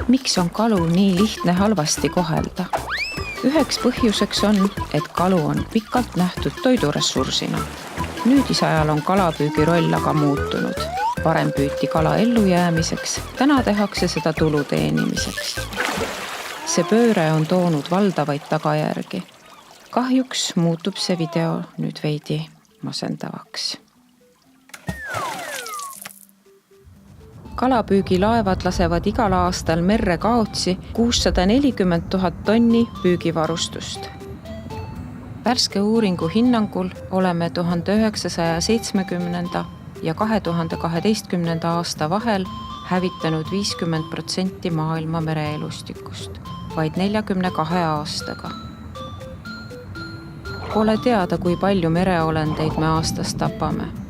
Miks on kalu nii lihtne halvasti kohelda? Üheks põhjuseks on, et kalu on pikalt nähtud toiduressursina. Nüüdisajal on kalapüügi roll aga muutunud. Varem püüti kala ellujäämiseks, täna tehakse seda tulu teenimiseks. See pööre on toonud valdavaid tagajärgi. Kahjuks muutub see video nüüd veidi masendavaks. Kalapüügilaevad lasevad igal aastal merre kaotsi 640 000 tonni püügivarustust. Värske uuringu hinnangul oleme 1970. ja 2012. aasta vahel hävitanud 50% maailma mereelustikust, vaid 42 aastaga. Pole teada, kui palju mereolendeid me aastas tapame.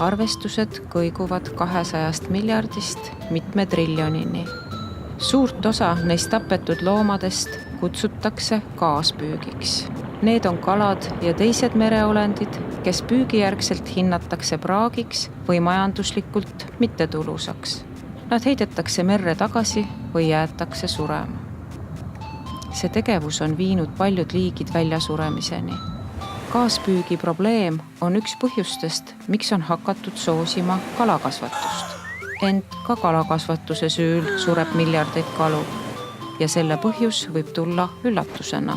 Arvestused kõiguvad 200 miljardist mitme triljonini. Suurt osa neist tapetud loomadest kutsutakse kaaspüügiks. Need on kalad ja teised mereolendid, kes püügijärgselt hinnatakse praagiks või majanduslikult mittetulusaks. Nad heidetakse merre tagasi või jäetakse surema. See tegevus on viinud paljud liigid väljasuremiseni. Kaaspüügi probleem on üks põhjustest, miks on hakatud soosima kalakasvatust. Ent ka kalakasvatuse süül sureb miljardeid kalu ja selle põhjus võib tulla üllatusena.